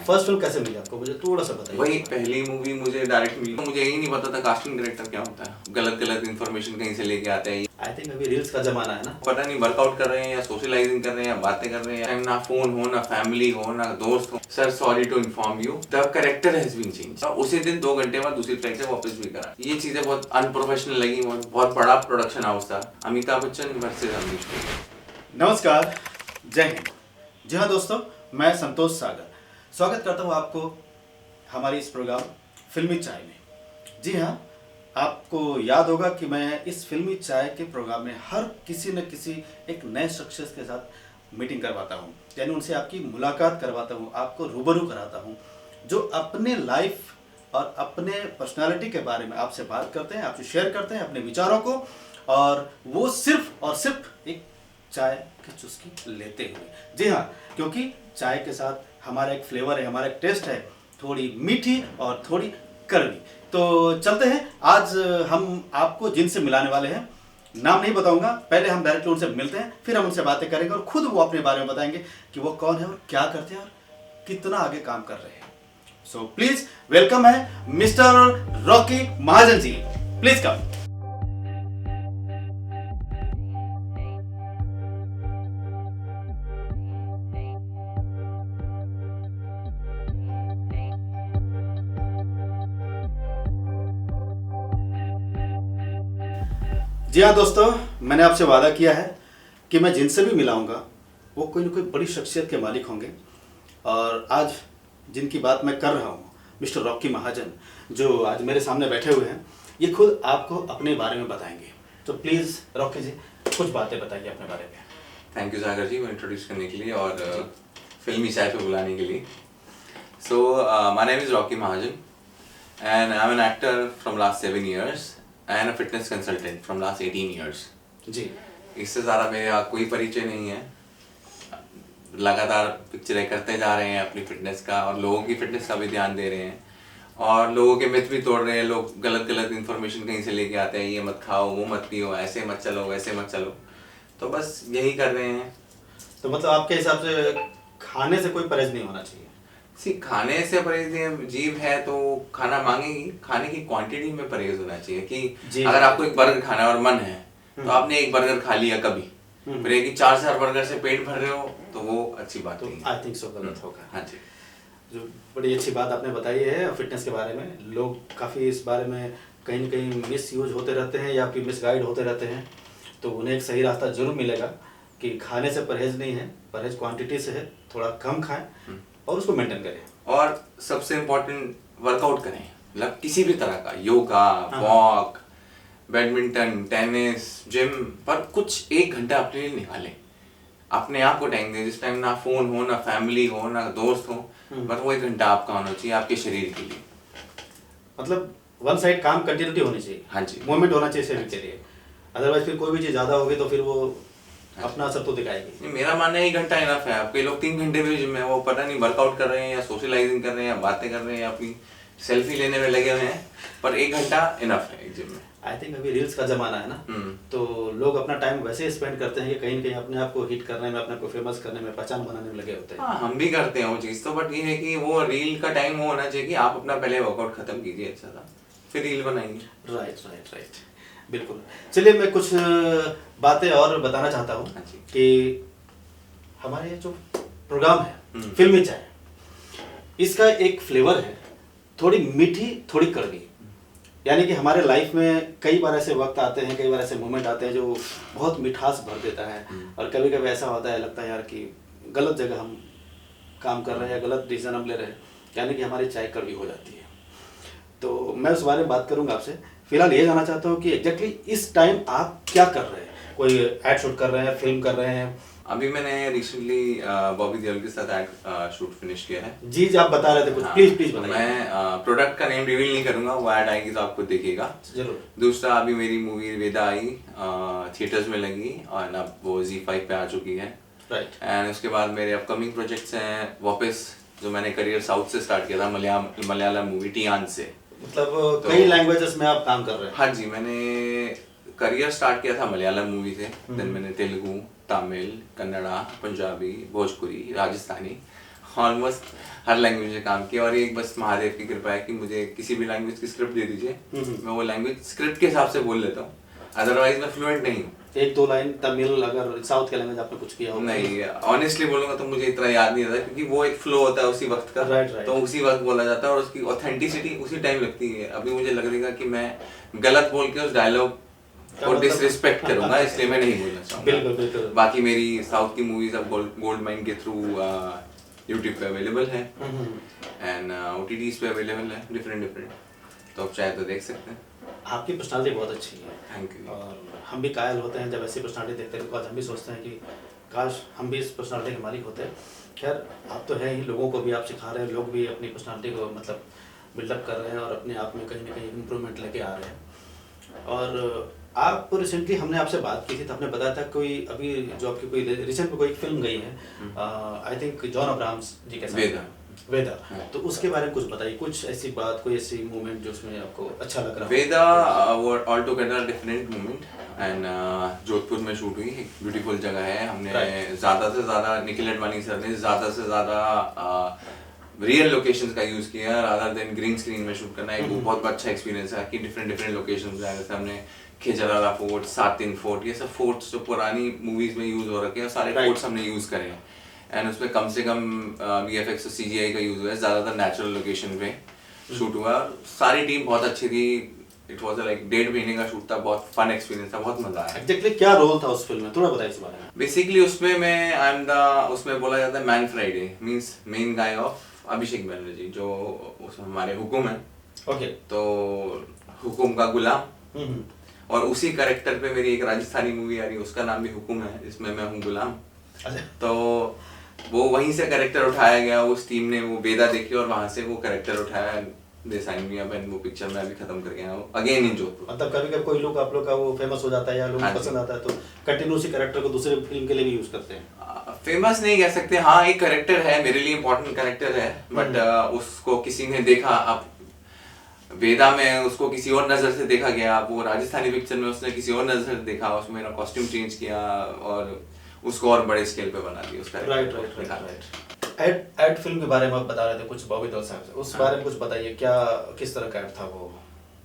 First film कैसे मिली आपको, मुझे थोड़ा सा बताइए। वही पहली मूवी मुझे डायरेक्ट मिली, मुझे यही नहीं पता था कास्टिंग डायरेक्टर क्या होता है, गलत गलत इन्फॉर्मेशन कहीं से लेके आते हैं। आई थिंक अभी रील्स का जमाना है ना, पता नहीं वर्कआउट कर रहे हैं या सोशलाइजिंग कर रहे हैं या बातें कर रहे हैं, ना फोन हो ना फैमिली हो ना दोस्त हो। Sir sorry to inform you the character has been change. उसी दिन 2 घंटे बाद दूसरी फ्लाइट से वापस भी करा। ये चीजें बहुत अनप्रोफेशनल लगी। बहुत बड़ा प्रोडक्शन हाउस था, अमिताभ बच्चन वर्सेस अमरीश पुरी। नमस्कार, जय हिंद। जी हाँ दोस्तों, मैं संतोष सागर स्वागत करता हूँ आपको हमारी इस प्रोग्राम फिल्मी चाय में। जी हाँ, आपको याद होगा कि मैं इस फिल्मी चाय के प्रोग्राम में हर किसी न किसी एक नए शख्सियत के साथ मीटिंग करवाता हूँ, यानी उनसे आपकी मुलाकात करवाता हूँ, आपको रूबरू कराता हूँ, जो अपने लाइफ और अपने पर्सनालिटी के बारे में आपसे बात करते हैं, आपसे शेयर करते हैं अपने विचारों को, और वो सिर्फ और सिर्फ एक चाय की चुस्की लेते हुए। जी हाँ, क्योंकि चाय के साथ हमारा एक फ्लेवर है, हमारा एक टेस्ट है, थोड़ी मीठी और थोड़ी कड़वी। तो चलते हैं, आज हम आपको जिनसे मिलाने वाले हैं, नाम नहीं बताऊंगा, पहले हम डायरेक्टली उनसे मिलते हैं, फिर हम उनसे बातें करेंगे और खुद वो अपने बारे में बताएंगे कि वो कौन है और क्या करते हैं और कितना आगे काम कर रहे हैं। सो प्लीज वेलकम है mister Rocky Mahajan ji, please come. जी हाँ दोस्तों, मैंने आपसे वादा किया है कि मैं जिनसे भी मिलाऊंगा वो कोई ना कोई बड़ी शख्सियत के मालिक होंगे, और आज जिनकी बात मैं कर रहा हूँ मिस्टर रॉकी महाजन, जो आज मेरे सामने बैठे हुए हैं, ये खुद आपको अपने बारे में बताएंगे। तो प्लीज़ रॉकी जी, कुछ बातें बताइए अपने बारे में। थैंक यू सागर जी, मैं इंट्रोड्यूस करने के लिए और फिल्मी चाय पे बुलाने के लिए। So my name is Rocky Mahajan and I am an actor from last 7 years and a fitness consultant from last 18 years। जी, इससे ज़्यादा मेरा कोई परिचय नहीं है। लगातार पिक्चरें करते जा रहे हैं अपनी फिटनेस का, और लोगों की फिटनेस का भी ध्यान दे रहे हैं, और लोगों के मिथ भी तोड़ रहे हैं। लोग गलत गलत इन्फॉर्मेशन कहीं से लेके आते हैं, ये मत खाओ, वो मत पियो, ऐसे मत चलो, वैसे मत चलो। तो बस यही कर रहे हैं। तो मतलब आपके हिसाब से खाने से कोई परहेज नहीं होना चाहिए? खाने से परहेज नहीं, जीभ है तो खाना मांगेगी, खाने की क्वांटिटी में परहेज होना चाहिए। कि अगर आपको एक बर्गर खाना है और मन है तो आपने एक बर्गर खा लिया कभी, फिर एक 4 बर्गर से पेट भर रहे हो तो वो अच्छी बात नहीं है। आई थिंक सो गलत होगा। हाँ जी, जो बड़ी अच्छी बात आपने बताई है फिटनेस के बारे में। लोग काफ़ी इस बारे में कहीं न कहीं मिस यूज होते रहते हैं या फिर मिस गाइड होते रहते हैं, तो उन्हें एक सही रास्ता जरूर मिलेगा कि खाने से परहेज नहीं है, परहेज क्वांटिटी से है, थोड़ा कम खाएं और उसको मेंटेन करें। और सबसे इम्पोर्टेंट, वर्कआउट करें, मतलब किसी भी तरह का, yoga, walk, badminton, tennis, gym, पर कुछ 1 घंटा अपने लिए निकालें। अपने आप को टाइम दें, जिस टाइम ना फोन हो ना फैमिली हो ना दोस्त हो, बस वो 1 घंटा आपका होना चाहिए आपके शरीर के लिए। मतलब वन साइड काम कंटिन्यूटी होनी चाहिए। हाँ जी, मूवमेंट होना चाहिए शरीर के लिए, अदरवाइज फिर कोई भी चीज़ ज़्यादा होगी तो फिर वो अपना असर तो दिखाएगी। मेरा मानना है 1 घंटा इनफ है। आपके लोग 3 घंटे भी जिम में, वो पता नहीं वर्कआउट कर रहे हैं या सोशलाइजिंग कर रहे हैं या बातें कर रहे हैं या अपनी सेल्फी लेने में लगे हुए हैं, पर 1 घंटा इनफ है एक जिम में। आई थिंक अभी रील्स का जमाना है ना, तो लोग अपना टाइम वैसे स्पेंड करते हैं कि कहीं न कहीं अपने आप को हिट करने में, अपने आप को फेमस करने में, पहचान बनाने में लगे होते हैं। हाँ, हम भी करते हैं वो चीज़ तो, बट ये है कि वो रील का टाइम वो होना चाहिए कि आप अपना पहले वर्कआउट खत्म कीजिए अच्छा सा, फिर रील बनाएंगे। राइट राइट राइट, बिल्कुल। चलिए, मैं कुछ बातें और बताना चाहता हूँ कि हमारे ये जो प्रोग्राम है फिल्मी चाय, इसका एक फ्लेवर है, थोड़ी मीठी थोड़ी कड़वी। यानी कि हमारे लाइफ में कई बार ऐसे वक्त आते हैं, कई बार ऐसे मोमेंट आते हैं जो बहुत मिठास भर देता है, और कभी कभी ऐसा होता है, लगता है यार कि गलत जगह हम काम कर रहे हैं, गलत डिसीजन हम ले रहे हैं, यानी कि हमारी चाय कड़वी हो जाती है। तो मैं उस बारे में बात करूंगा आपसे। फिलहाल ये जानना चाहता हूँ कि एग्जैक्टली इस टाइम आप क्या कर रहे हैं? कोई एड शूट कर रहे हैं, फिल्म कर रहे हैं? अभी मैंने रिसेंटली बॉबी देओल के साथ एड शूट फिनिश किया है। जी जी, आप बता रहे थे कुछ। हाँ, प्लीज बताइए। मैं प्रोडक्ट का नेम रिवील नहीं करूंगा, वो एड आएगी तो आप खुद देखिएगा जरूर। दूसरा, अभी मेरी मूवी वेदा आई, थिएटर्स में लगी और अब वो Z5 पे आ चुकी है। राइट। एंड उसके बाद मेरे अपकमिंग प्रोजेक्ट्स हैं वापस, जो मैंने करियर साउथ से स्टार्ट किया था, मलयालम मूवी टियान से। मतलब कई लैंग्वेजेस में आप काम कर रहे हैं? हाँ जी, मैंने करियर स्टार्ट किया था मलयालम मूवी से, देन मैंने तेलुगु, तमिल, कन्नड़ा, पंजाबी, भोजपुरी, राजस्थानी, ऑलमोस्ट हर लैंग्वेज में काम किया, और ये बस महादेव की कृपा है कि मुझे किसी भी लैंग्वेज की स्क्रिप्ट दे दीजिए, मैं वो लैंग्वेज स्क्रिप्ट के हिसाब से बोल लेता हूँ, अदरवाइज मैं फ्लुएंट नहीं हूँ। एक दो लाइन तमिल, अगर साउथ के लैंग्वेज आपने कुछ किया हो? नहीं, ऑनेस्टली बोलूंगा तो मुझे इतना याद नहीं रहता, क्योंकि वो एक फ्लो होता है उसी वक्त का, राइट राइट, तो उसी वक्त बोला जाता है, और उसकी ऑथेंटिसिटी उसी टाइम लगती है। अभी मुझे लगेगा कि मैं गलत बोल के उस डायलॉग को डिसरिस्पेक्ट करूंगा, इसलिए मैं नहीं बोलना चाहूंगा। बिल्कुल बिल्कुल। बाकी मेरी साउथ की मूवीज अब गोल्ड माइन के थ्रू यूट्यूब पे अवेलेबल है, एंड OTTs पे अवेलेबल है, डिफरेंट, तो आप चाहे तो देख सकते हैं। आपकी पर्सनालिटी बहुत अच्छी है, थैंक यू। और हम भी कायल होते हैं जब ऐसी पर्सनालिटी देखते हैं, बिकॉज हम भी सोचते हैं कि काश हम भी इस पर्सनालिटी के मालिक होते हैं। खैर, आप तो है ही, लोगों को भी आप सिखा रहे हैं, लोग भी अपनी पर्सनालिटी को मतलब बिल्डअप कर रहे हैं और अपने आप में कहीं ना कहीं इम्प्रूवमेंट लेके आ रहे हैं। और आप रिसेंटली हमने आपसे बात की थी तो आपने बताया था कोई अभी जो आपकी कोई रिसेंट में कोई फिल्म गई है, आई थिंक जॉन अब्राहम्स जी के साथ, वेदा, तो उसके बारे में कुछ बताइए, कुछ ऐसी बात, कोई ऐसी मोमेंट जो उसमें आपको अच्छा लग रहा है? वेदा वो all together different moment, and Jodhpur में शूट हुई, एक ब्यूटीफुल जगह है। हमने ज़्यादा से ज़्यादा, निखिल अडवाणी सर ने ज़्यादा से ज़्यादा रियल लोकेशंस का यूज़ किया रादर देन ग्रीन स्क्रीन में शूट करना। एक बहुत अच्छा एक्सपीरियंस है कि डिफरेंट लोकेशंस हैं। जैसे हमने खिजराला फोर्ट, सातिन फोर्ट, ये सब फोर्ट्स जो पुरानी मूवीज में यूज़ हो रखे हैं, सारे फोर्ट्स हमने यूज़ करे हैं, एंड उसमें कम से कम VFX और CGI का यूज़ हुआ है, ज़्यादातर नेचुरल लोकेशन पे शूट हुआ। सारी टीम बहुत अच्छी थी, इट वाज लाइक 1.5 महीने का शूट था, बहुत फन एक्सपीरियंस था, बहुत मजा आया। एग्जैक्टली क्या रोल था उस फिल्म में, थोड़ा बताइए इस बारे में। बेसिकली उसमें मैं आई एम द, उसमें बोला जाता है man Friday, means main guy of Abhishek Banerjee, जो उसमें हमारे हुकुम है। ओके। तो हुकुम का गुलाम, और उसी कैरेक्टर पे मेरी एक राजस्थानी मूवी आ रही है, उसका नाम भी हुकुम है, जिसमें मैं हूँ गुलाम। तो वो वहीं से कैरेक्टर उठाया गया, उस टीम ने वो वेदा देखी और वहां से वो कैरेक्टर उठाया, दे साइन मी अप, एंड वो पिक्चर में अभी खत्म कर गया हूं अगेन इन जोधपुर। मतलब कभी कभी कोई लोग आप लोग का वो फेमस हो जाता है या लोगों को पसंद आता है तो कंटिन्यू उसी कैरेक्टर को दूसरे फिल्म के लिए भी यूज करते हैं। फेमस नहीं कह सकते, हाँ एक कैरेक्टर है, मेरे लिए इंपॉर्टेंट कैरेक्टर है, बट उसको किसी ने देखा, अब वेदा में उसको किसी और नजर से देखा गया, वो राजस्थानी पिक्चर में उसने किसी और नजर से देखा, उसमें मेरा कॉस्ट्यूम चेंज किया और उसको और बड़े स्केल पे बना दिया उसका। राइट। एड फिल्म के बारे में आप बता रहे थे कुछ बॉबी देओल साहब से, उस बारे में कुछ बताइए, क्या किस तरह का एड था वो?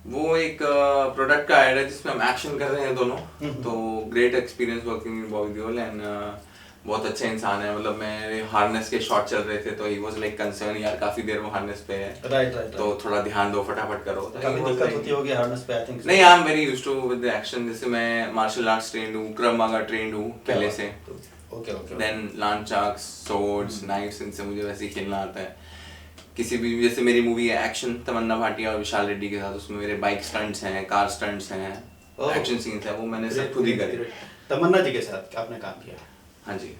वो एक प्रोडक्ट का एड है जिसमें हम एक्शन कर रहे हैं दोनों, तो great experience working with Bobby Deol, and बहुत अच्छा इंसान है। मतलब मेरे हार्नेस के शॉट चल रहे थे तो ही वाज लाइक कंसर्न, यार काफी देर वो हार्नेस पे है, राइट, तो थोड़ा ध्यान दो, फटाफट करो। काफी दिक्कत होती होगी हार्नेस पे, आई थिंक। नहीं, I am very used to with the action, जैसे मैं मार्शल आर्ट्स ट्रेंड हूँ, क्रव मागा ट्रेंड हूँ पहले से, ओके ओके, देन लांचाक्स, सोर्ड्स, नाइफ्स, इनसे मुझे वैसे ही खेलना आता है। किसी भी, जैसे मेरी मूवी है एक्शन तमन्ना भाटिया और विशाल रेड्डी के साथ, उसमें मेरे बाइक स्टंट्स हैं, कार स्टंट्स हैं, एक्शन सीन्स हैं, वो मैंने सब खुद ही करे। तमन्ना जी के साथ आपने काम किया? हाँ जी।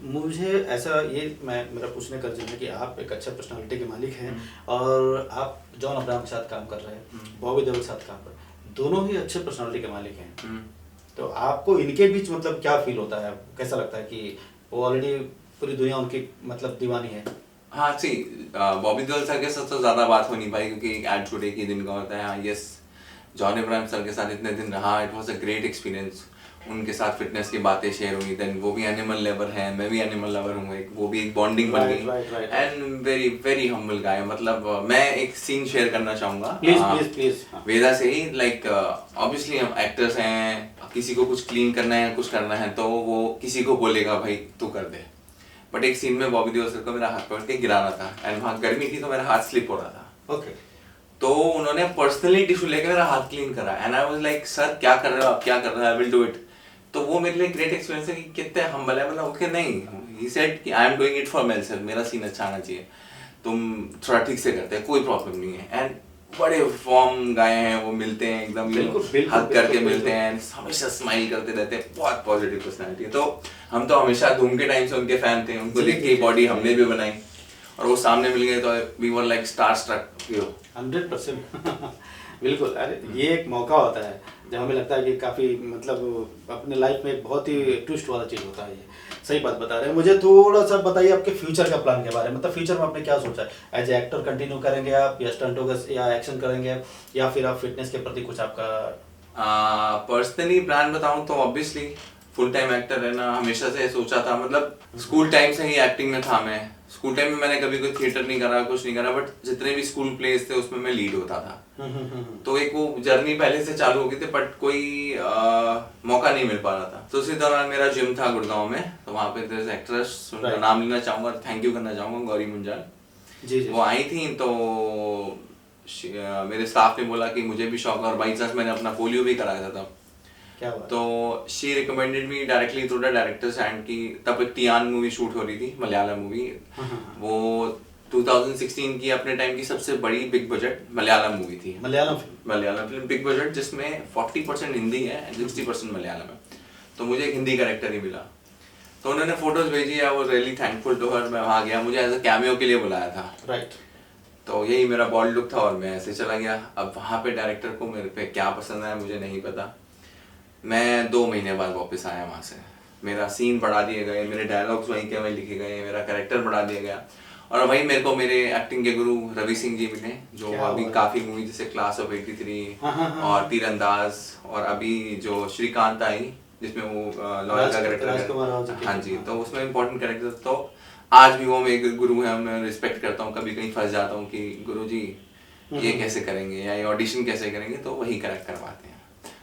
मुझे ऐसा ये मेरा पूछने का जिम्मे कि आप एक अच्छा पर्सनालिटी के मालिक हैं और आप जॉन अब्राहम के साथ काम कर रहे हैं, बॉबी देओल के साथ काम कर रहे हैं, दोनों ही अच्छे पर्सनालिटी के मालिक हैं, तो आपको इनके बीच मतलब क्या फील होता है, कैसा लगता है कि वो ऑलरेडी पूरी दुनिया उनकी मतलब दीवानी है? हाँ सी, बॉबी देओल सर के साथ तो ज़्यादा बात हो नहीं पाई क्योंकि एड शूट एक ही दिन का होता है। हाँ यस, जॉन अब्राहम सर के साथ इतने दिन रहा, it was a great experience. उनके साथ फिटनेस की बातें शेयर हुई, देन वो भी एनिमल लवर हैं, मैं भी एनिमल लवर हूँ, एक वो भी एक बॉन्डिंग बन गई, एंड वेरी वेरी हम्बल गाय। मतलब मैं एक सीन शेयर करना चाहूँगा प्लीज। वेदा से ही, लाइक ऑब्वियसली हम एक्टर्स हैं, किसी को कुछ क्लीन करना है, कुछ करना है तो वो किसी को बोलेगा भाई तू कर दे, बट एक सीन में बॉबी देओल सर को मेरा हाथ पकड़ के गिराना था, एंड वहाँ गर्मी थी तो मेरा हाथ स्लिप हो रहा था। ओके। तो उन्होंने पर्सनली टिश्यू लेके मेरा हाथ क्लीन करा, and I was like sir क्या कर रहे हो आप, क्या कर रहे हो, आई विल डू इट। तो वो मेरे लिए ग्रेट एक्सपीरियंस है कि कितने हम्बल है। मतलब ओके नहीं, ही सेड कि I am doing it for my self, मेरा सीन अच्छा आना चाहिए, तुम थोड़ा ठीक से करते हैं, कोई प्रॉब्लम नहीं है। एंड बड़े फॉर्म गाए हैं, वो मिलते हैं एकदम हक करके मिलते हैं, हमेशा स्माइल करते रहते हैं, बहुत पॉजिटिव पर्सनालिटी है। तो हम तो हमेशा धूम के टाइम से उनके फैन थे, उनको देख के बॉडी हमने भी बनाई और वो सामने मिल गए तो we were like starstruck. 100% बिल्कुल। अरे ये एक मौका होता है जब हमें लगता है कि काफ़ी मतलब अपने लाइफ में एक बहुत ही ट्विस्ट वाला चीज़ होता है। ये सही बात बता रहे हैं। मुझे थोड़ा सा बताइए आपके फ्यूचर का प्लान के बारे में, मतलब फ्यूचर में आपने क्या सोचा है? एज ए एक्टर कंटिन्यू करेंगे आप, या स्टंट होगा, या एक्शन करेंगे, या फिर आप फिटनेस के प्रति कुछ आपका? पर्सनली प्लान बताऊं तो ऑब्वियसली फुल टाइम एक्टर रहना हमेशा से सोचा था, मतलब स्कूल टाइम से ही एक्टिंग में था मैं। स्कूल टाइम में मैंने कभी कोई थिएटर नहीं करा, कुछ नहीं करा, बट जितने भी स्कूल प्लेस थे उसमें मैं लीड होता था। तो एक वो जर्नी पहले से चालू हो गई थी, बट कोई मौका नहीं मिल पा रहा था। तो उसी दौरान मेरा जिम था गुड़गांव में, तो वहाँ पे there's एक्ट्रेस, उनका नाम लेना चाहूंगा, थैंक यू करना चाहूंगा, गौरी मुंजाल जी वो आई थी। तो मेरे स्टाफ ने बोला कि मुझे भी शौक, और बाई चांस मैंने अपना पोलियो भी कराया था तब। क्या बात। तो she recommended me directly through the directors hand की, तब एक टियान मूवी शूट हो रही थी, मलयालम मूवी। वो 2016 की अपने टाइम की सबसे बड़ी बिग बजट मलयालम मूवी थी। मलयालम फिल्म बिग बजट, जिसमें 40% हिंदी है एंड 60% मलयालम है। तो मुझे एक हिंदी कैरेक्टर ही मिला। तो उन्होंने फोटोज भेजी, I was really thankful to her. मैं वहाँ गया, मुझे एज अ कैमियो के लिए बुलाया था। राइट। तो यही मेरा बॉल्ड लुक था और मैं ऐसे चला गया। अब वहाँ पे डायरेक्टर को मेरे पे क्या पसंद आया मुझे नहीं पता। मैं 2 महीने बाद वापस आया वहाँ से। मेरा सीन बढ़ा दिए गए, मेरे डायलॉग्स वहीं के वहीं लिखे गए, मेरा कैरेक्टर बढ़ा दिया गया। और वहीं मेरे को मेरे एक्टिंग के गुरु रवि सिंह जी मिले, जो अभी काफ़ी मूवी जैसे क्लास ऑफ 83 और तीरंदाज, और अभी जो श्रीकांत आई जिसमें वो लॉयर का कैरेक्टर, हाँ जी, तो उसमें इम्पोर्टेंट कैरेक्टर। तो आज भी वो मेरे गुरु हैं, मैं रिस्पेक्ट करता हूँ। कभी कहीं फंस जाता हूँ कि गुरु जी ये कैसे करेंगे या ये ऑडिशन कैसे करेंगे, तो वही करेक्ट करवाते हैं।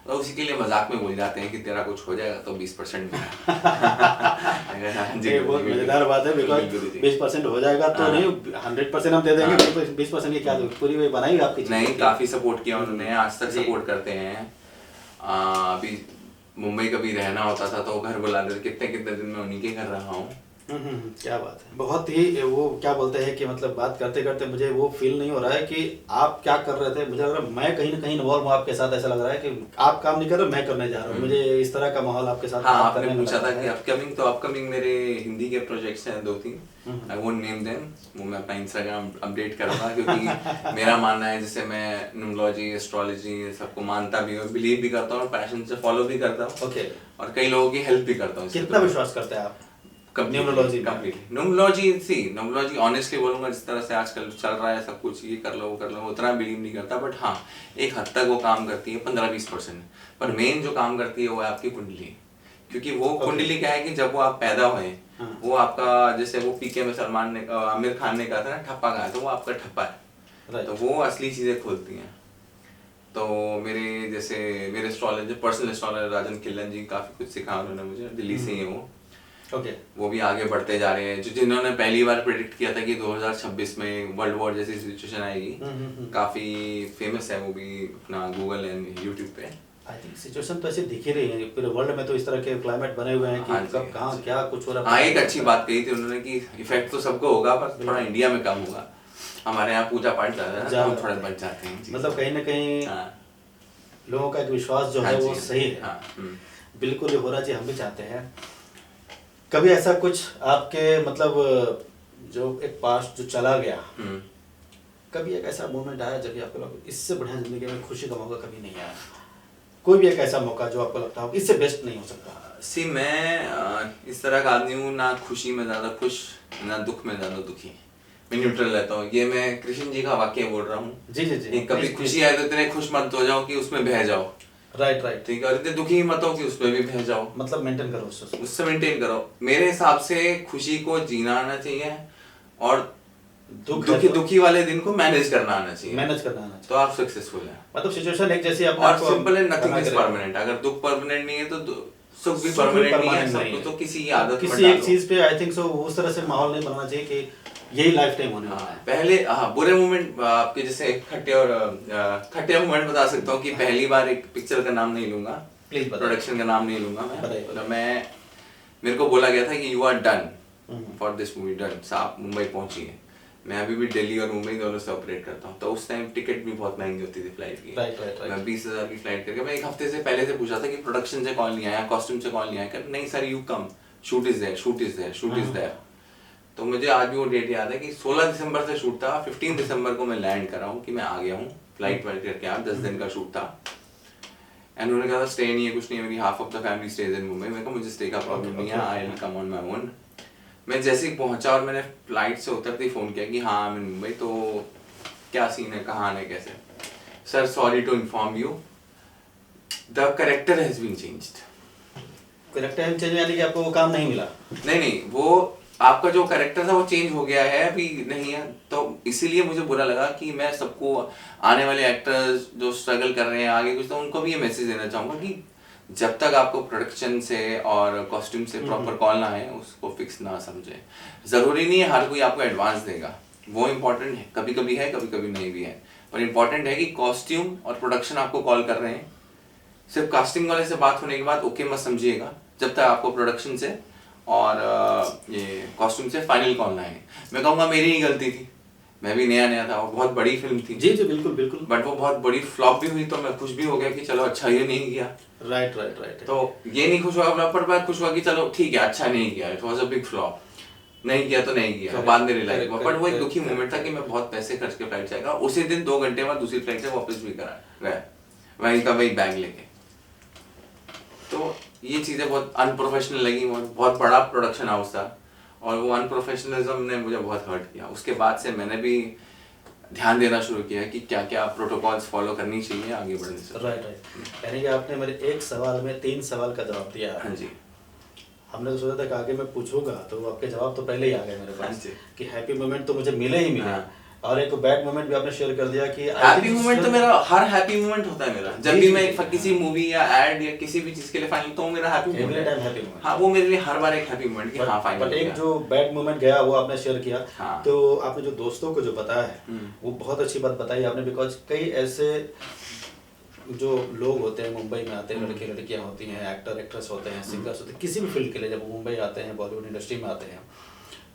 तो उसी के लिए मजाक में बोल जाते हैं कि तेरा कुछ हो जाएगा तो 20% जी, बहुत मजेदार बात है, बिकॉज 20% हो जाएगा तो नहीं, 100% हम दे देंगे। 20% की क्या पूरी वे बनाई आपकी? नहीं, काफी सपोर्ट किया उन्होंने, आज तक सपोर्ट करते हैं। अभी मुंबई कभी रहना होता था तो घर बुला देते, कितने कितने दिन में उन्हीं के घर रहा हूँ। क्या बात है। बहुत ही वो क्या बोलते हैं कि मतलब बात करते करते मुझे वो फील नहीं हो रहा है कि आप क्या कर रहे थे। मुझे लग रहा है मैं कहीं ना कहीं इन्वॉल्व हूँ आपके साथ। ऐसा लग रहा है कि आप काम नहीं कर रहे, मैं करने जा रहा हूँ। मुझे इस तरह का माहौल आपके साथ। हाँ, आपने पूछा था कि अपकमिंग, तो अपकमिंग मेरे हिंदी के प्रोजेक्ट्स हैं 2-3। आई वोंट नेम देम, वो मैं अपना इंस्टाग्राम अपडेट करूँगा, क्योंकि मेरा मानना है, जैसे मैं न्यूमरोलॉजी, एस्ट्रोलॉजी सबको मानता भी हूँ, बिलीव भी करता हूँ, पैशन से फॉलो भी करता हूँ। ओके। और कई लोगों की हेल्प भी करता हूँ। कितना विश्वास करते हैं आप न्यूमरोलॉजी ऑनेस्टली बोलूंगा, जिस तरह से आजकल चल रहा है सब कुछ, ये कर लो वो कर लो, उतना बिलीव नहीं करता। बट हाँ, एक हद तक वो काम करती है, 15-20%। पर मेन जो काम करती है वो है आपकी कुंडली। क्योंकि वो कुंडली क्या है कि जब वो आप पैदा हुए, वो आपका, जैसे वो पीके में सलमान ने, आमिर खान ने कहा था ना, ठप्पा कहा, तो वो आपका ठप्पा है। तो वो असली चीजें खोलती हैं। तो मेरे एस्ट्रोलॉजर, पर्सनल एस्ट्रोलॉजर राजन किल्लन जी, काफी कुछ सिखाया उन्होंने मुझे, दिल्ली से ही है वो। वो भी आगे बढ़ते जा रहे हैं। जिन्होंने पहली बार प्रेडिक्ट किया था कि 2026 में वर्ल्ड वॉर जैसी सिचुएशन आएगी, काफी फेमस है वो भी, अपना गूगल एंड यूट्यूब पे। आई थिंक सिचुएशन तो ऐसे दिख ही रही है पूरे वर्ल्ड में, तो इस तरह के क्लाइमेट बने हुए हैं कि कब कहाँ क्या कुछ हो रहा है। हाँ, एक अच्छी बात कही थी उन्होंने कि इफेक्ट तो सबको होगा, पर थोड़ा इंडिया में कम होगा। हमारे यहाँ पूजा पाठ ज्यादा है, तो थोड़ा बच जाते हैं। मतलब कहीं ना कहीं लोगों का एक विश्वास जो है वो सही है। बिल्कुल हो रहा चाहिए, हम भी चाहते हैं। कभी ऐसा कुछ आपके मतलब जो एक पास्ट जो चला गया, कभी एक ऐसा मोमेंट आया जब आपको लगा इससे बढ़िया जिंदगी में खुशी का मौका कभी नहीं आया? कोई भी एक ऐसा मौका जो आपको लगता हो इससे बेस्ट नहीं हो सकता? मैं इस तरह का आदमी हूँ, ना खुशी में ज्यादा खुश, ना दुख में ज्यादा दुखी। मैं न्यूट्रल रहता हूँ। ये मैं कृष्ण जी का वाक्य बोल रहा हूँ। जी। कभी खुशी आए तो इतने खुश मत हो जाओ कि उसमें बह जाओ। राइट। ठीक है। और इतने दुखी मत हो कि उसमें भी बह जाओ। मतलब मेंटेन करो, उससे मेंटेन करो। मेरे हिसाब से खुशी को जीना आना चाहिए, और दुखी वाले दिन को मैनेज करना आना चाहिए। तो आप सक्सेसफुल हैं। मतलब सिचुएशन एक जैसी अपने और सिंपल है, नथिंग इज परमानेंट। अगर दुख परमानेंट नहीं है तो सुख भी परमानेंट नहीं है। सब तो किसी आदत किसी एक चीज पे आई थिंक सो उस तरह से माहौल नहीं बनना चाहिए कि यही लाइफ टाइम होने वाला है। पहले बुरे मोमेंट आपके, जैसे खट्टे मोमेंट बता सकता हूँ कि पहली बार एक पिक्चर का नाम नहीं लूंगा, प्लीज, प्रोडक्शन का नाम नहीं लूंगा मैं मेरे को बोला गया था कि you are done for this movie, done, आप मुंबई पहुंचिए। मैं अभी भी दिल्ली और मुंबई दोनों से ऑपरेट करता हूँ। तो उस टाइम टिकट भी बहुत महंगी होती थी फ्लाइट की। मैं 20,000 की फ्लाइट करके, मैं एक हफ्ते से पहले से पूछा था कि प्रोडक्शन से कॉल नहीं आया, कॉस्ट्यूम से कॉल नहीं आया, नहीं sir you come, shoot is there. तो मुझे आज भी वो डेट याद है कि 16 दिसंबर से शूट था, 15 दिसंबर को मैं लैंड कर रहा हूँ कि मैं आ गया हूँ, फ्लाइट वाइट करके आया, 10 दिन का शूट था। एंड उन्होंने कहा था स्टे नहीं है, कुछ नहीं है, मेरी half of the family stays in Mumbai. मैंने कहा मुझे स्टे का प्रॉब्लम नहीं है, I will come on my own. मैं जैसे ही पहुंचा और मैंने फ्लाइट से उतरते ही फ़ोन किया कि हाँ मैं मुंबई, तो क्या सीन है, कहाँ आना है, कैसे? Sir sorry to inform you the character has been changed. Character time change यानी कि आपको वो काम नहीं मिला? नहीं, वो आपका जो कैरेक्टर था वो चेंज हो गया है, अभी नहीं है, तो इसीलिए मुझे बुरा लगा कि मैं सबको, आने वाले एक्टर्स जो स्ट्रगल कर रहे हैं आगे कुछ, तो उनको भी ये मैसेज देना चाहूँगा कि जब तक आपको प्रोडक्शन से और कॉस्ट्यूम से प्रॉपर कॉल ना आए उसको फिक्स ना समझे। ज़रूरी नहीं है हर कोई आपको एडवांस देगा, वो इम्पोर्टेंट है, कभी कभी है, कभी कभी नहीं भी है, पर इम्पोर्टेंट है कि कॉस्ट्यूम और प्रोडक्शन आपको कॉल कर रहे हैं, सिर्फ कास्टिंग वाले से बात होने के बाद ओके मत समझिएगा, जब तक आपको प्रोडक्शन से और ये कॉस्ट्यूम से फाइनल कॉल ना है। मैं कहूँगा मेरी ही गलती थी, मैं भी नया नया था और बहुत बड़ी फिल्म थी। जी जी बिल्कुल बिल्कुल। बट वो बहुत बड़ी फ्लॉप भी हुई, तो मैं खुश भी हो गया कि चलो अच्छा ये नहीं किया। Right right right. तो ये नहीं खुश हुआ फ्लॉप पर, मैं खुश हुआ कि चलो ठीक है अच्छा नहीं किया, it was a big flop, नहीं किया तो नहीं किया, बाद में रियलाइज हुआ। बट वो एक दुखी मोमेंट था कि मैं बहुत पैसे खर्च के फ्लाइट जाएगा, उसी दिन 2 घंटे बाद दूसरी फ्लाइट से वापस भी करा गया, वहीं का वही बैग लेके। तो ये चीज़ें बहुत अनप्रोफेशनल लगी, बहुत बड़ा प्रोडक्शन हाउस था और वो अनप्रोफेशनलिज्म ने मुझे बहुत हर्ट किया। उसके बाद से मैंने भी ध्यान देना शुरू किया कि क्या क्या प्रोटोकॉल्स फॉलो करनी चाहिए आगे बढ़ने से। Right right. यानी कि आपने मेरे एक सवाल में 3 सवाल का जवाब दिया। हाँ जी। हमने तो सोचा था कि आगे मैं पूछूंगा तो आपके जवाब तो पहले ही आ गए मेरे हाँ पास जी। कि हैप्पी मोमेंट तो मुझे मिले ही मिले। हाँ। और एक बैड मोमेंट भी आपने शेयर कर दिया कि हैप्पी मोमेंट तो मेरा हर हैप्पी मोमेंट होता है मेरा, जब जी, भी जी, मैं जी, किसी मूवी या एड या किसी भी चीज के लिए फाइनल, तो वो मेरा हैप्पी एवरी मोमेंट टाइम है। Happy moment. हाँ, वो मेरे लिए हर बार एक हैप्पी मोमेंट कि हाँ फाइनल बट एक जो बैड मोमेंट गया वो आपने शेयर किया। हाँ। तो आपने जो दोस्तों को जो बताया है वो बहुत अच्छी बात बताई आपने, बिकॉज कई ऐसे जो लोग होते हैं मुंबई में आते हैं, लड़के लड़कियां होती हैं, एक्टर एक्ट्रेस होते हैं, सिंगर्स होते हैं, किसी भी फील्ड के लिए जब वो मुंबई आते हैं, बॉलीवुड इंडस्ट्री में आते हैं,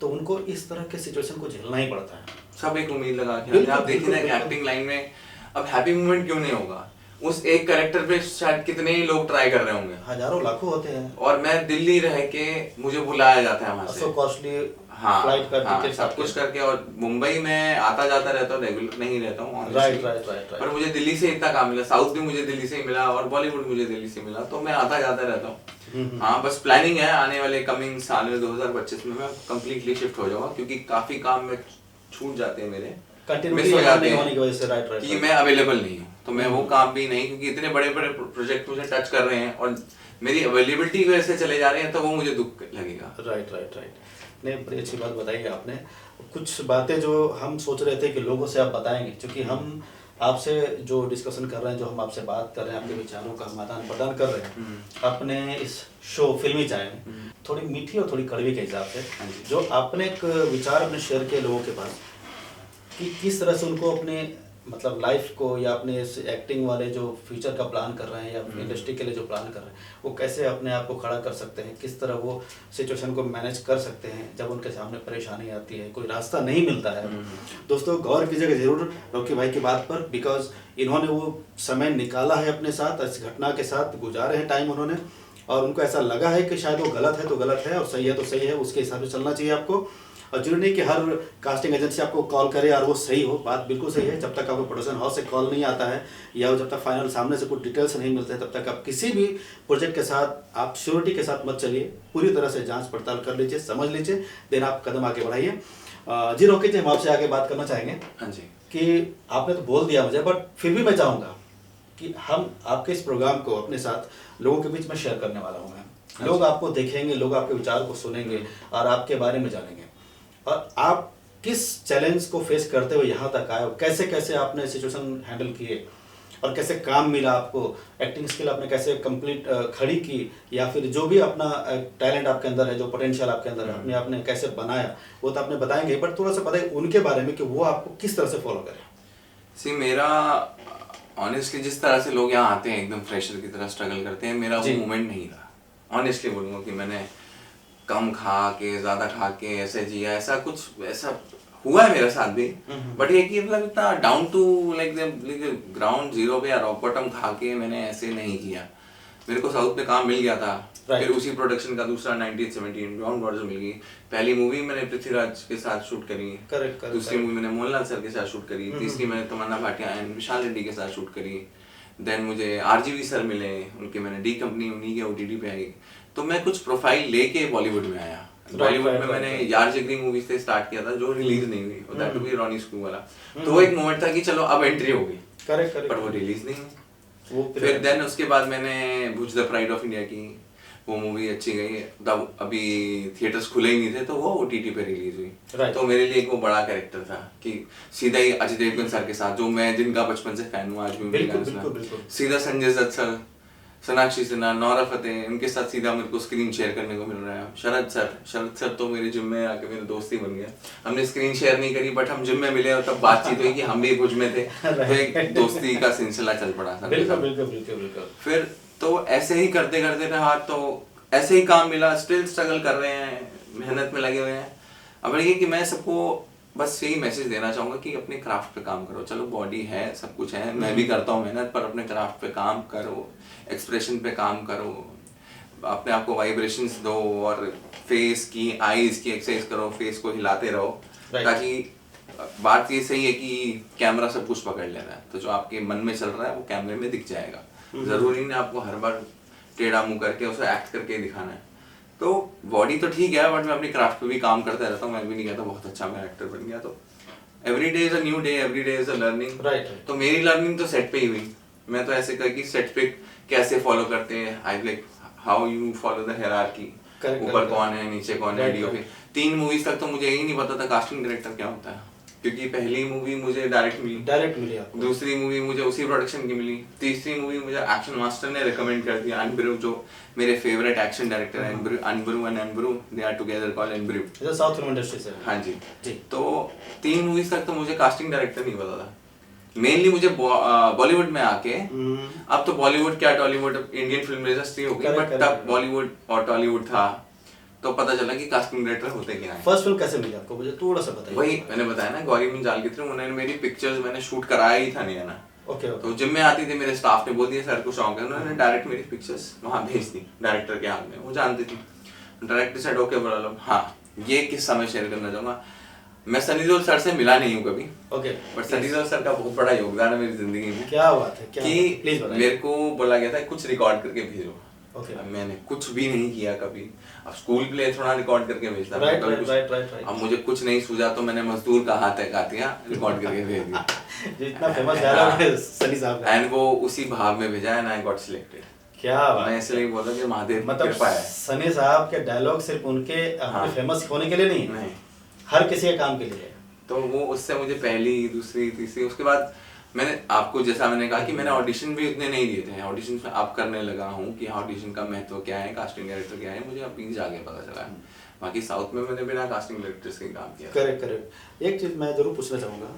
तो उनको इस तरह के सिचुएशन को झेलना ही पड़ता है। सब एक उम्मीद लगा के बिल्कुल, आप देखिए ना बिल्कुल, एक्टिंग लाइन में, अब हैप्पी मोमेंट क्यों नहीं होगा? उस एक कैरेक्टर पे शायद कितने ही लोग ट्राई कर रहे होंगे, हजारों लाखों होते हैं, और मैं दिल्ली रह के मुझे बुलाया जाता है वहां सो से, कॉस्टली हाँ फ्लाइट का हाँ, टिकट सब कुछ करके, और मुंबई में आता जाता रहता हूँ, रेगुलर नहीं रहता हूँ honestly। राइट राइट राइट पर मुझे दिल्ली से इतना काम मिला, साउथ भी मुझे दिल्ली से ही मिला और बॉलीवुड मुझे दिल्ली से मिला, तो मैं आता जाता रहता हूँ। हाँ, बस प्लानिंग है आने वाले कमिंग साल में 2025 में मैं कंप्लीटली शिफ्ट हो जाऊंगा, क्योंकि काफी काम में छूट जाते हैं मेरे, कंटिन्यूटी मिस हो जाते नहीं होने हैं की वजह से। राइट राइट कि मैं अवेलेबल नहीं हूँ, तो मैं वो काम भी नहीं, क्योंकि इतने बड़े बड़े प्रोजेक्ट मुझे टच कर रहे हैं और मेरी अवेलेबिलिटी की वजह से चले जा रहे हैं, तो वो मुझे दुख लगेगा। Right right right. नहीं, बड़ी अच्छी बात बताई आपने। कुछ बातें जो हम सोच रहे थे कि लोगों से आप बताएंगे, क्योंकि हम आपसे जो डिस्कशन कर रहे हैं, जो हम आपसे बात कर रहे हैं, आपके विचारों का हम आदान प्रदान कर रहे हैं अपने इस शो फिल्मी चाय में, थोड़ी मीठी और थोड़ी कड़वी के हिसाब से, जो आपने एक विचार अपने शेयर किए लोगों के पास कि किस तरह से उनको अपने मतलब लाइफ को या अपने इस एक्टिंग वाले जो फ्यूचर का प्लान कर रहे हैं या इंडस्ट्री के लिए जो प्लान कर रहे हैं, वो कैसे अपने आप को खड़ा कर सकते हैं, किस तरह वो सिचुएशन को मैनेज कर सकते हैं जब उनके सामने परेशानी आती है, कोई रास्ता नहीं मिलता है। दोस्तों गौर कीजिएगा जरूर रॉकी भाई की बात पर, बिकॉज इन्होंने वो समय निकाला है अपने साथ, इस घटना के साथ गुजारे हैं टाइम उन्होंने, और उनको ऐसा लगा है कि शायद वो गलत है तो गलत है और सही है तो सही है, उसके हिसाब से चलना चाहिए आपको। और जरूरी नहीं कि हर कास्टिंग एजेंसी आपको कॉल करे और वो सही हो, बात बिल्कुल सही है। जब तक आपको प्रोडक्शन हाउस से कॉल नहीं आता है या जब तक फाइनल सामने से कुछ डिटेल्स नहीं मिलते हैं, तब तक आप किसी भी प्रोजेक्ट के साथ आप श्योरिटी के साथ मत चलिए, पूरी तरह से जांच पड़ताल कर लीजिए, समझ लीजिए, देन आप कदम आगे बढ़ाइए। जी रॉकी जी, हम आपसे आगे बात करना चाहेंगे। हाँ जी। कि आपने तो बोल दिया मुझे, बट फिर भी मैं चाहूँगा कि हम आपके इस प्रोग्राम को अपने साथ लोगों के बीच में शेयर करने वाला हूँ मैं। लोग आपको देखेंगे, लोग आपके विचार को सुनेंगे और आपके बारे में जानेंगे, और आप किस चैलेंज को फेस करते हुए यहाँ तक आए, कैसे कैसे आपने सिचुएशन हैंडल किए और कैसे काम मिला आपको, एक्टिंग स्किल आपने कैसे कंप्लीट खड़ी की, या फिर जो भी अपना टैलेंट आपके अंदर है, जो पोटेंशियल आपके अंदर है, अपने आपने कैसे बनाया, वो तो आपने बताएंगे, बट थोड़ा सा बताइए उनके बारे में कि वो आपको किस तरह से फॉलो करें। सी मेरा ऑनेस्टली जिस तरह से लोग यहाँ आते हैं एकदम फ्रेशर की तरह स्ट्रगल करते हैं, मेरा वो मोमेंट नहीं था। ऑनेस्टली बोलूँगा कि मैंने कम खा के ज़्यादा खा के ऐसे जिया, ऐसा कुछ ऐसा हुआ है मेरे साथ भी, बट ये कि मतलब इतना down to like ground zero पे या रॉक बॉटम खा के मैंने ऐसे नहीं किया। मेरे को साउथ में काम मिल गया था, फिर उसी प्रोडक्शन का दूसरा 1917 ब्राउन बॉर्डर मिल गई। पहली मूवी मैंने पृथ्वीराज के साथ शूट करी, दूसरी मूवी मैंने मोहनलाल सर के साथ शूट करी, तीसरी मैंने तमन्ना भाटिया एंड विशाल रेड्डी के साथ शूट करी। देन मुझे आरजीवी सर मिले, उनके मैंने डी कंपनी उन्हीं के ओटीटी पे आई, तो मैं कुछ प्रोफाइल लेके बॉलीवुड में आया। बॉलीवुड में मैंने यार जिगरी मूवी से स्टार्ट किया था, जो रिलीज नहीं हुई, दैट भी रॉनी स्कूल वाला। तो वो एक मोमेंट था कि चलो अब एंट्री हो गई, पर वो रिलीज नहीं हुई। फिर देन उसके बाद मैंने भुज द प्राइड ऑफ इंडिया की, वो मूवी अच्छी गई, तब अभी थिएटर्स खुले ही नहीं थे तो वो ओटीटी पे रिलीज हुई। Right. तो मेरे लिए एक वो बड़ा कैरेक्टर था कि सीधा ही अजय देवगन सर के साथ, जो मैं जिनका बचपन से फैन हूँ आज भी, बिल्कुल बिल्कुल बिल्कुल। सीधा संजय दत्त सर, सोनाक्षी सिन्हा, नौरा फतेह, इनके साथ सीधा मेरे को स्क्रीन शेयर करने को मिल रहा है। शरद सर तो मेरे जिम में आके मेरे दोस्त ही बन गया। हमने स्क्रीन शेयर नहीं करी बट हम जिम में मिले और तब बातचीत हुई कि हम भी भुज में थे, तो एक दोस्ती का सिलसिला चल पड़ा था। बिल्कुल बिल्कुल बिल्कुल बिल्कुल। फिर तो ऐसे ही करते करते रहा, तो ऐसे ही काम मिला, स्टिल स्ट्रगल कर रहे हैं, मेहनत में लगे हुए हैं। अब ये कि मैं सबको बस यही मैसेज देना चाहूँगा कि अपने क्राफ्ट पे काम करो। चलो बॉडी है, सब कुछ है, मैं भी करता हूँ मेहनत, पर अपने क्राफ्ट पे काम करो, एक्सप्रेशन पे काम करो, अपने आप को वाइब्रेशंस दो और फेस की, आईज की एक्सरसाइज करो, फेस को हिलाते रहो। ताकि बात ये सही है कि कैमरा सब कुछ पकड़ लेता है, तो जो आपके मन में चल रहा है वो कैमरे में दिख जाएगा। जरूरी नहीं आपको हर बार टेढ़ा मुंह करके उसे एक्ट करके दिखाना है। तो बॉडी तो ठीक है बट मैं अपनी क्राफ्ट पे भी काम करता रहता हूँ। मैं भी नहीं कहता बहुत अच्छा मैं एक्टर बन गया। तो every day is a new day, every day is a learning. Right. तो मेरी लर्निंग तो सेट पे ही हुई। मैं तो ऐसे करके सेट पे कैसे फॉलो करते हैं, I like how you follow the hierarchy, ऊपर कौन है नीचे कौन है। वीडियो पे 3 मूवीज तक तो मुझे यही नहीं पता था कास्टिंग डायरेक्टर क्या होता है, क्योंकि पहली मूवी मुझे डायरेक्ट मिली आपको। दूसरी मूवी मुझे उसी प्रोडक्शन की मिली। तीसरी मूवी मुझे एक्शन मास्टर ने रिकमेंड कर दिया, अनब्रू, जो मेरे फेवरेट एक्शन डायरेक्टर हैं। Anbariv and Anbariv, they are together called Anbariv. ये साउथ फिल्म इंडस्ट्री से। हाँ जी जी। तो 3 मूवीज तक तो मुझे कास्टिंग डायरेक्टर नहीं पता था। मेनली मुझे बॉलीवुड में आके, अब तो बॉलीवुड क्या टॉलीवुड, इंडियन फिल्म इंडस्ट्री हो गई, बट तब बॉलीवुड और टॉलीवुड था, तो पता चला कि कास्टिंग डायरेक्टर होते क्या हैं। फर्स्ट फिल्म कैसे मिली आपको, मुझे थोड़ा सा बताइए। वही मैंने बताया ना, गौरी मंजाल के थ्रू उन्होंने मेरी पिक्चर्स, मैंने शूट कराया ही था नहीं ना। ओके। तो जिम में आती थी, मेरे स्टाफ ने बोल दिया सर को शौक है, उन्होंने डायरेक्ट मेरी पिक्चर्स वहाँ भेज दी डायरेक्टर के हाथ में। वो जानती थी, डायरेक्टर सेड ओके बोला लो। हाँ, ये किस्सा मैं शेयर करना चाहूँगा। मैं सनी देओल सर से मिला नहीं हूँ कभी, okay, but Sunny Deol sir का बहुत बड़ा योगदान है मेरी जिंदगी में। क्या बात है, क्या कि प्लीज बताइए। मेरे को बोला गया था कुछ रिकॉर्ड करके भेजो। ओके। अब मैंने कुछ भी नहीं किया कभी। अब स्कूल प्ले थोड़ा रिकॉर्ड करके भेजता था। राइट। अब मुझे कुछ नहीं सूझा तो मैंने मजदूर का हाथ है दिया, रिकॉर्ड करके भेज दिया। जितना फेमस डायलॉग है सनी साहब का, एंड वो उसी भाव में भेजा एंड आई गॉट सिलेक्टेड। क्या बात। मैं इसलिए बोला कि महादेव मतलब कृपा है। सनी साहब के डायलॉग सिर्फ उनके अपने फेमस होने के लिए नहीं, हर किसी के काम के लिए है। तो वो उससे मुझे पहली, दूसरी, तीसरी, उसके बाद मैंने आपको जैसा मैंने कहा कि मैंने ऑडिशन भी उतने नहीं दिए थे। ऑडिशन अब करने लगा हूँ कि ऑडिशन का महत्व क्या है, कास्टिंग डायरेक्टर क्या है, मुझे अभी जाके पता चला है। बाकी साउथ में मैंने बिना कास्टिंग डायरेक्टर से काम किया। करेक्ट। एक चीज़ मैं जरूर पूछना चाहूँगा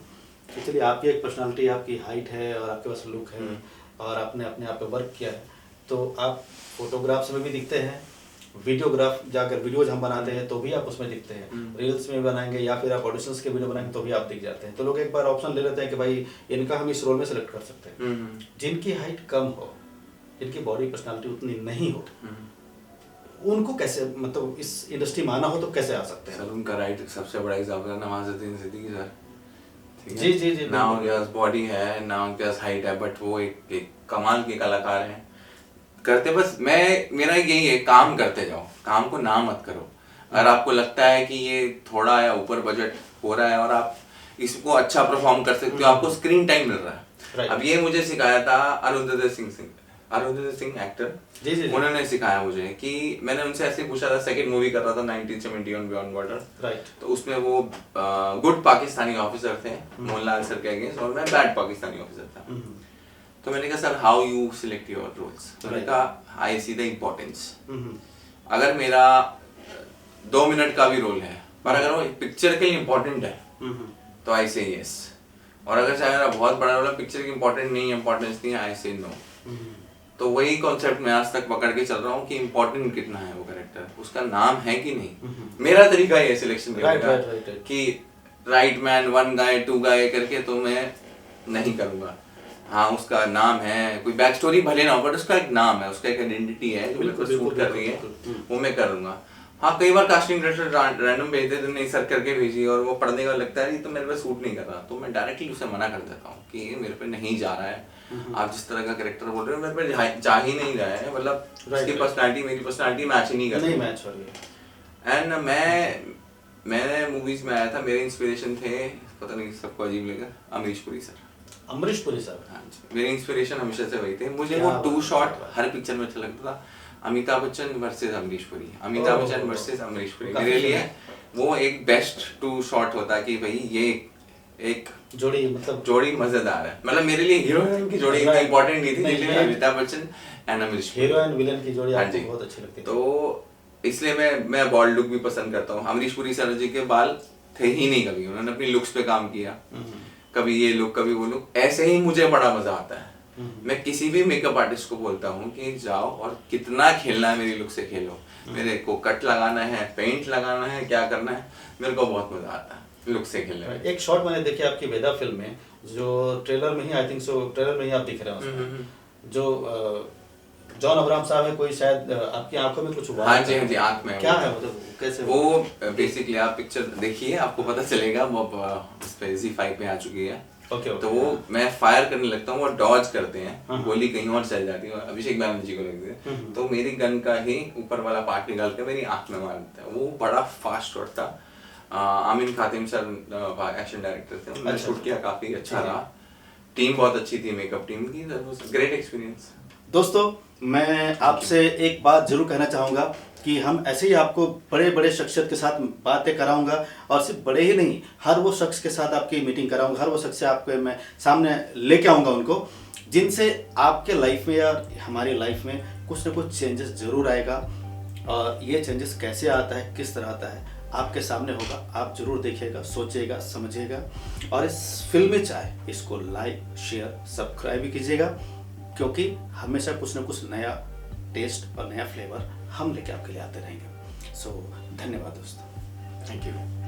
कि चलिए आपकी एक पर्सनालिटी, आपकी हाइट है और आपके पास लुक है और आपने अपने आप पे वर्क किया है, तो आप फोटोग्राफ्स में भी दिखते हैं, वीडियोग्राफ जाकर वीडियोज हम बनाते हैं तो भी आप उसमें दिखते हैं, रील्स में बनाएंगे या फिर आप ऑडिशंस के वीडियो बनाएंगे तो भी आप दिख जाते हैं। तो लोग एक बार ऑप्शन ले लेते हैं कि भाई इनका हम इस रोल में सेलेक्ट कर सकते हैं। जिनकी हाइट कम हो, जिनकी बॉडी पर्सनालिटी उतनी नहीं हो, उनको कैसे, मतलब इस इंडस्ट्री में आना हो तो कैसे आ सकते हैं? सर उनका राइट सबसे बड़ा एग्जांपल है नवाजुद्दीन सिद्दीकी सर। जी जी जी। ना उनके पास बॉडी है, ना उनके पास हाइट है, बट वो एक कमाल के कलाकार हैं। करते बस मेरा यही है, काम करते जाओ, काम को ना मत करो। अगर आपको लगता है कि ये थोड़ा या ऊपर बजट हो रहा है और आप इसको अच्छा परफॉर्म कर सकते हो, आपको स्क्रीन टाइम मिल रहा है। अब ये मुझे सिखाया था अरुंधति सिंह एक्टर, उन्होंने सिखाया मुझे कि मैंने उनसे ऐसे पूछा था, सेकंड मूवी कर रहा था 1971 बियॉन्ड बॉर्डर, राइट। तो उसमें वो गुड पाकिस्तानी ऑफिसर थे मोहनलाल सर के अगेंस्ट, और मैं बैड पाकिस्तानी ऑफिसर था। तो मैंने कहा sir how you select your roles, तो मैंने कहा आई सी द इम्पोर्टेंस। अगर मेरा 2 मिनट का भी रोल है पर अगर वो पिक्चर के लिए इम्पोर्टेंट है तो आई से यस, और अगर चाहे मेरा बहुत बड़ा रोल है, पिक्चर की इम्पोर्टेंट नहीं है, इम्पोर्टेंस नहीं है, आई से नो। तो वही कॉन्सेप्ट मैं आज तक पकड़ के चल रहा हूँ कि इम्पोर्टेंट कितना है वो कैरेक्टर, उसका नाम है कि नहीं। मेरा तरीका है सिलेक्शन करने का कि राइट मैन 1 गाय 2 गाय करके तो मैं नहीं करूँगा। हाँ, उसका नाम है, कोई बैक स्टोरी भले ना हो, बट उसका एक नाम है, उसका एक आइडेंटिटी है जो मेरे को सूट कर रही है, वो मैं करूँगा। हाँ, कई बार कास्टिंग डायरेक्टर रैंडम भेज देते, नहीं सर करके भेजिए, और वो पढ़ने का लगता है तो मेरे पे सूट नहीं कर रहा, तो मैं डायरेक्टली उसे मना कर देता हूँ कि ये मेरे पे नहीं जा रहा है। आप जिस तरह का कैरेक्टर बोल रहे हो मेरे पे जा ही नहीं रहा है, मतलब उसकी पर्सनालिटी मेरी पर्सनालिटी मैच ही नहीं कर रही। एंड मैंने मूवीज में आया था, मेरे इंस्पिरेशन थे, पता नहीं सबको अजीब लगा, अमरीश पुरी सर। अमरीश पुरी सर, हाँ जी, मेरी इंस्पिरेशन हमेशा से वही थे। मुझे वो 2 शॉट हर पिक्चर में अच्छा लगता था। Amitabh Bachchan versus Amrish Puri, Amitabh Bachchan versus Amrish Puri. मेरे लिए काफी वो एक बेस्ट टू शॉट होता कि भाई ये एक जोड़ी, मतलब जोड़ी मजेदार है। मतलब मेरे लिए हीरो हीरोइन की जोड़ी इतनी इंपॉर्टेंट नहीं थी, नहीं, लेकिन ये- Amitabh Bachchan and Amrish Puri, hero and villain की जोड़ी हाँ आपको जी। बहुत अच्छी लगती है। तो इसलिए मैं बॉल्ड लुक भी पसंद करता हूँ। अमरीश पुरी सर जी के बाल थे ही नहीं कभी, उन्होंने अपनी लुक्स पे काम किया, कभी ये लुक कभी वो लुक, ऐसे ही मुझे बड़ा मजा आता है। मैं किसी भी मेकअप आर्टिस्ट को बोलता हूँ कि जाओ और कितना खेलना है मेरी लुक से खेलो, मेरे को कट लगाना है, पेंट लगाना है, क्या करना है, मेरे को बहुत मजा आता है लुक से खेलने में। एक शॉट मैंने देखी आपकी वेदा फिल्म में, जो ट्रेलर में ही, आई थिंक सो ट्रेलर में ही आप दिख रहे हैं उसमें, जो जॉन अब्राहम साहब है, कोई शायद आपकी आंखों में कुछ हुआ हाँ है। जी, हाँ जी, आंख में क्या वो- है, मतलब कैसे वो बेसिकली आप पिक्चर देखिए, आपको पता चलेगा। वो उस पे Z5 पे आ चुकी है। ओके, तो वो मैं फायर करने लगता हूँ, वो डॉज करते हैं, हाँ। गोली कहीं और चल जाती है, अभिषेक बैनर्जी को लगती है, तो मेरी गन का ही ऊपर वाला पार्ट निकाल के मेरी आंख में मार देता है। वो बड़ा फास्ट शॉट था। आमिन खातिम सर एक्शन डायरेक्टर थे, उन्होंने अच्छा, शूट किया, काफी अच्छा रहा। टीम बहुत अच्छी थी, मेकअप टीम की, ग्रेट एक्सपीरियंस। दोस्तों, मैं आपसे एक बात जरूर कहना चाहूँगा कि हम ऐसे ही आपको बड़े बड़े शख्सियत के साथ बातें कराऊंगा, और सिर्फ बड़े ही नहीं, हर वो शख्स के साथ आपकी मीटिंग कराऊंगा, हर वो शख्स से आपके मैं सामने लेके आऊँगा उनको, जिनसे आपके लाइफ में या हमारी लाइफ में कुछ ना कुछ चेंजेस जरूर आएगा। और ये चेंजेस कैसे आता है, किस तरह आता है, आपके सामने होगा। आप जरूर देखिएगा, सोचिएगा, समझिएगा, और इस फिल्मी चाय इसको लाइक, शेयर, सब्सक्राइब भी कीजिएगा, क्योंकि हमेशा कुछ ना कुछ नया टेस्ट और नया फ्लेवर हम लेके आपके लिए आते रहेंगे। सो धन्यवाद दोस्तों, थैंक यू।